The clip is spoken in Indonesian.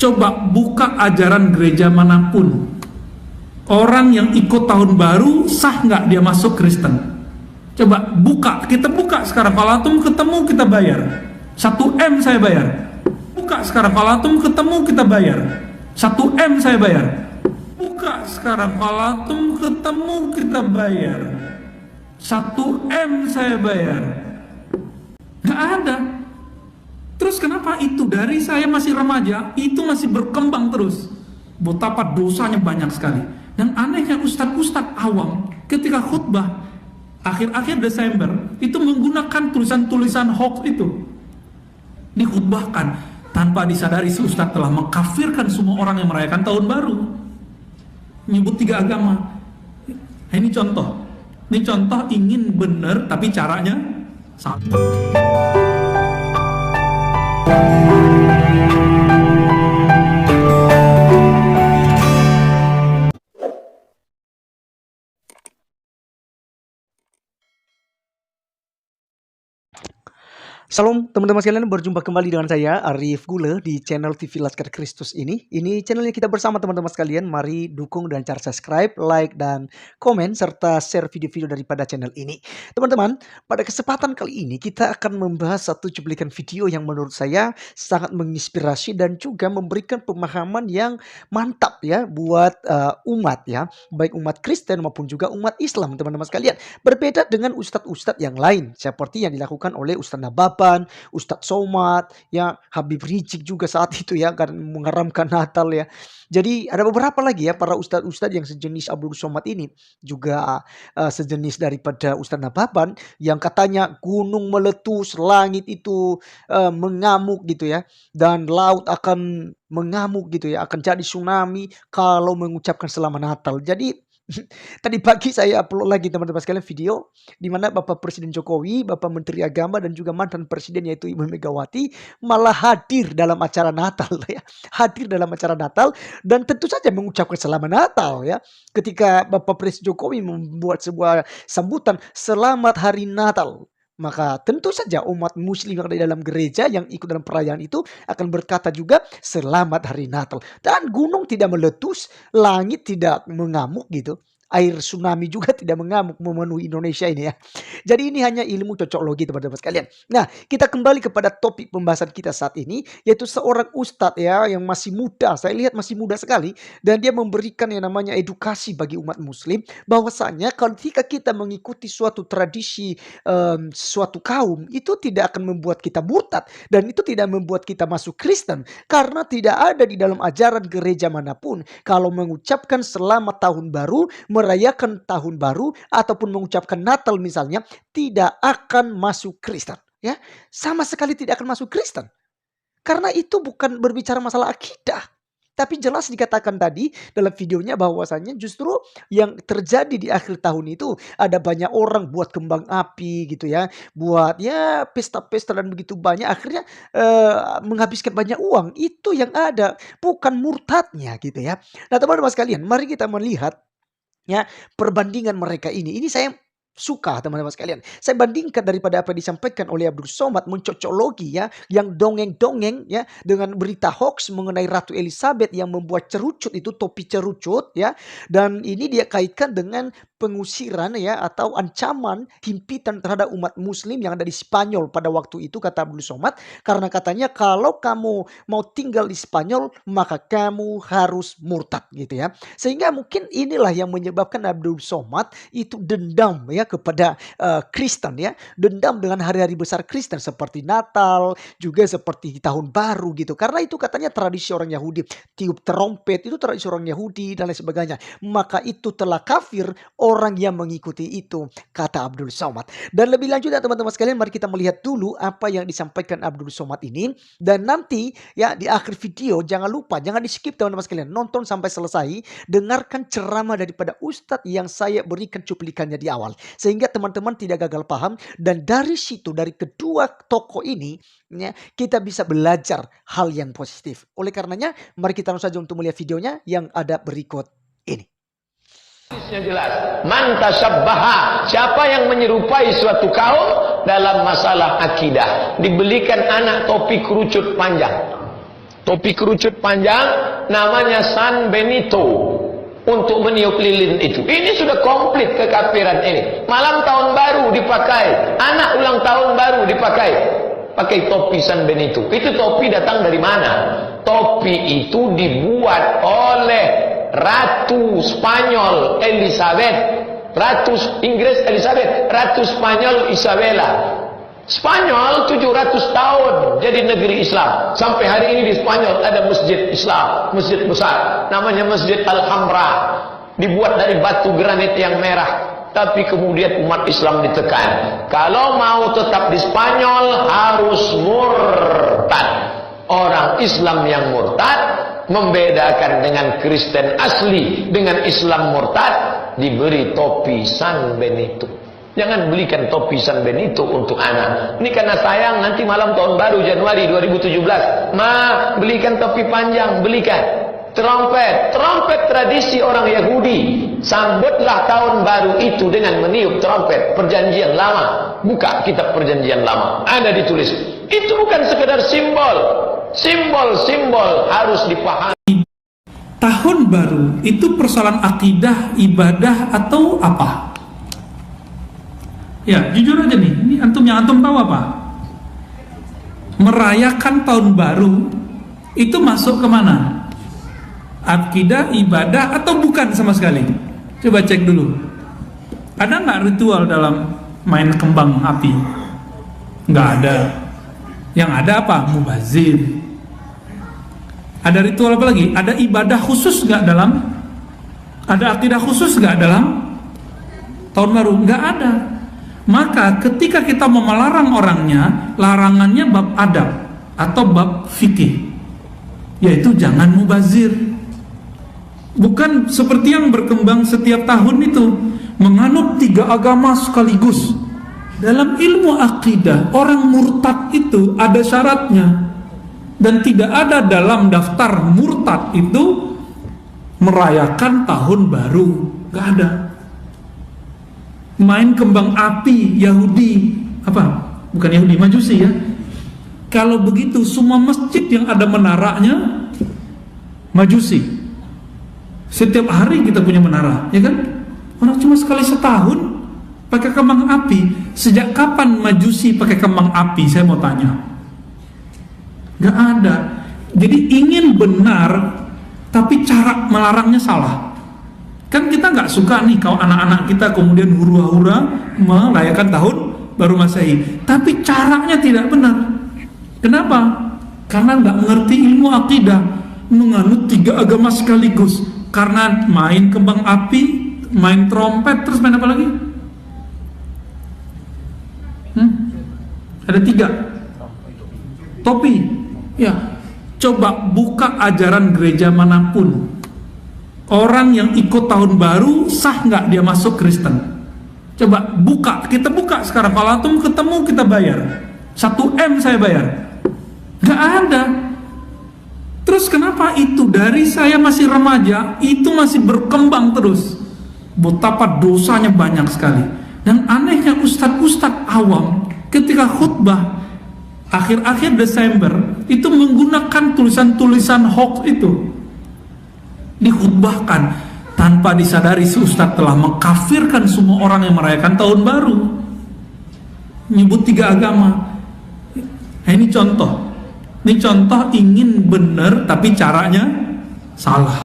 Coba buka ajaran gereja manapun. Orang yang ikut tahun baru, sah nggak dia masuk Kristen? Coba buka, kita buka sekarang. Kalau antum ketemu kita bayar. 1 M saya bayar. Buka sekarang, kalau antum ketemu kita bayar. 1 M saya bayar. Buka sekarang, kalau antum ketemu kita bayar. 1 M saya bayar. Nggak ada. Terus kenapa itu? Dari saya masih remaja, itu masih berkembang terus. Betapa dosanya banyak sekali. Dan anehnya ustadz-ustadz awam ketika khutbah akhir-akhir Desember itu menggunakan tulisan-tulisan hoax itu. Dikhutbahkan tanpa disadari si ustadz telah mengkafirkan semua orang yang merayakan tahun baru. Menyebut 3 agama. Ini contoh. Ini contoh ingin benar tapi caranya salah. Salam teman-teman sekalian, berjumpa kembali dengan saya Arif Gule di channel TV Laskar Kristus ini. Ini channelnya kita bersama teman-teman sekalian. Mari dukung dan cara subscribe, like, dan komen serta share video-video daripada channel ini. Teman-teman, pada kesempatan kali ini kita akan membahas satu cuplikan video yang menurut saya sangat menginspirasi dan juga memberikan pemahaman yang mantap ya buat umat ya, baik umat Kristen maupun juga umat Islam teman-teman sekalian. Berbeda dengan ustadz-ustadz yang lain seperti yang dilakukan oleh Ustadz Nabab, Ustadz Somad, ya Habib Rizik juga saat itu ya kan mengharamkan Natal ya. Jadi ada beberapa lagi ya para ustadz-ustadz yang sejenis Abdul Somad ini juga sejenis daripada Ustadz Nababan yang katanya gunung meletus, langit itu mengamuk gitu ya, dan laut akan mengamuk gitu ya, akan jadi tsunami kalau mengucapkan selamat Natal. Jadi tadi pagi saya upload lagi teman-teman sekalian video di mana Bapak Presiden Jokowi, Bapak Menteri Agama dan juga mantan presiden yaitu Ibu Megawati malah hadir dalam acara Natal ya. Hadir dalam acara Natal dan tentu saja mengucapkan selamat Natal ya. Ketika Bapak Presiden Jokowi membuat sebuah sambutan selamat hari Natal, maka tentu saja umat muslim yang ada di dalam gereja yang ikut dalam perayaan itu akan berkata juga selamat hari Natal. Dan gunung tidak meletus, langit tidak mengamuk gitu. Air tsunami juga tidak mengamuk memenuhi Indonesia ini ya. Jadi ini hanya ilmu cocok logi teman-teman sekalian. Nah, kita kembali kepada topik pembahasan kita saat ini, yaitu seorang ustadz ya yang masih muda. Saya lihat masih muda sekali dan dia memberikan yang namanya edukasi bagi umat muslim bahwasanya ketika kita mengikuti suatu tradisi suatu kaum itu tidak akan membuat kita murtad dan itu tidak membuat kita masuk Kristen, karena tidak ada di dalam ajaran gereja manapun kalau mengucapkan selamat tahun baru, merayakan tahun baru ataupun mengucapkan Natal misalnya tidak akan masuk Kristen ya, sama sekali tidak akan masuk Kristen, karena itu bukan berbicara masalah akidah. Tapi jelas dikatakan tadi dalam videonya bahwasannya justru yang terjadi di akhir tahun itu ada banyak orang buat kembang api gitu ya, buat ya pesta-pesta dan begitu banyak, akhirnya menghabiskan banyak uang. Itu yang ada, bukan murtadnya gitu ya. Nah teman-teman sekalian, mari kita melihat ya perbandingan mereka ini. Ini saya suka teman-teman sekalian. Saya bandingkan daripada apa yang disampaikan oleh Abdul Somad mencocologi ya, yang dongeng-dongeng ya dengan berita hoax mengenai Ratu Elizabeth yang membuat cerucut itu topi cerucut ya. Dan ini dia kaitkan dengan pengusiran ya atau ancaman himpitan terhadap umat muslim yang ada di Spanyol pada waktu itu, kata Abdul Somad, karena katanya kalau kamu mau tinggal di Spanyol maka kamu harus murtad gitu ya. Sehingga mungkin inilah yang menyebabkan Abdul Somad itu dendam ya kepada Kristen ya, dendam dengan hari-hari besar Kristen seperti Natal, juga seperti tahun baru gitu, karena itu katanya tradisi orang Yahudi, tiup terompet itu tradisi orang Yahudi dan lain sebagainya, maka itu telah kafir orang yang mengikuti itu, kata Abdul Somad. Dan lebih lanjut ya teman-teman sekalian, mari kita melihat dulu apa yang disampaikan Abdul Somad ini, dan nanti ya di akhir video jangan lupa, jangan di skip teman-teman sekalian, nonton sampai selesai, dengarkan ceramah daripada Ustadz yang saya berikan cuplikannya di awal, sehingga teman-teman tidak gagal paham. Dan dari situ, dari kedua tokoh ini ya, kita bisa belajar hal yang positif. Oleh karenanya mari kita langsung saja untuk melihat videonya yang ada berikut ini. Jelas, man tasabbaha, siapa yang menyerupai suatu kaum dalam masalah akidah, dibelikan anak topi kerucut panjang. Topi kerucut panjang namanya San Benito untuk meniup lilin itu. Ini sudah komplit kekafiran ini. Malam tahun baru dipakai, anak ulang tahun baru dipakai, pakai topi San Benito. Itu topi datang dari mana? Topi itu dibuat oleh Ratu Spanyol Elizabeth, Ratu Inggris Elizabeth, Ratu Spanyol Isabella. Spanyol 700 tahun jadi negeri Islam. Sampai hari ini di Spanyol ada masjid Islam, masjid besar, namanya Masjid Alhambra. Dibuat dari batu granit yang merah. Tapi kemudian umat Islam ditekan. Kalau mau tetap di Spanyol harus murtad. Orang Islam yang murtad membedakan dengan Kristen asli dengan Islam murtad, diberi topi San Benito. Jangan belikan topi San Benito untuk anak. Ini karena sayang nanti malam tahun baru Januari 2017. Ma, belikan topi panjang, belikan. Trompet, trompet tradisi orang Yahudi. Sambutlah tahun baru itu dengan meniup trompet. Perjanjian lama. Buka kitab perjanjian lama. Ada ditulis. Itu bukan sekedar simbol. Simbol-simbol harus dipahami. Tahun baru itu persoalan akidah, ibadah, atau apa? Ya, jujur aja nih, ini antum tahu apa? Merayakan tahun baru itu masuk ke mana? Akidah, ibadah, atau bukan sama sekali? Coba cek dulu. Ada nggak ritual dalam main kembang api? Nggak ada. Yang ada apa? Mubazir. Ada ritual apa lagi? Ada ibadah khusus nggak dalam? Ada akidah khusus nggak dalam tahun baru? Nggak ada. Maka ketika kita mau melarang orangnya, larangannya bab adab atau bab fikih, yaitu jangan mubazir. Bukan seperti yang berkembang setiap tahun itu, menganut 3 agama sekaligus. Dalam ilmu akidah, orang murtad itu ada syaratnya, dan tidak ada dalam daftar murtad itu merayakan tahun baru. Gak ada. Main kembang api Yahudi, apa? Bukan Yahudi, Majusi ya. Kalau begitu semua masjid yang ada menaranya Majusi. Setiap hari kita punya menara, ya kan? Orang cuma sekali setahun pakai kembang api. Sejak kapan Majusi pakai kembang api? Saya mau tanya. Gak ada. Jadi ingin benar, tapi cara melarangnya salah. Kan kita nggak suka nih kalau anak-anak kita kemudian hura-hura merayakan tahun baru Masehi, tapi caranya tidak benar. Kenapa? Karena nggak mengerti ilmu akidah, menganut 3 agama sekaligus. Karena main kembang api, main trompet, terus main apa lagi? Ada 3. Topi. Ya, coba buka ajaran gereja manapun. Orang yang ikut tahun baru sah nggak dia masuk Kristen? Coba buka, kita buka sekarang. Kalau antum ketemu kita bayar 1 M saya bayar. Nggak ada. Terus kenapa itu dari saya masih remaja itu masih berkembang terus? Betapa dosanya banyak sekali. Dan anehnya ustadz-ustadz awam ketika khutbah akhir-akhir Desember itu menggunakan tulisan-tulisan hoax itu. Dikhutbahkan tanpa disadari si ustadz telah mengkafirkan semua orang yang merayakan tahun baru, menyebut 3 agama. Nah, ini contoh ingin benar tapi caranya salah.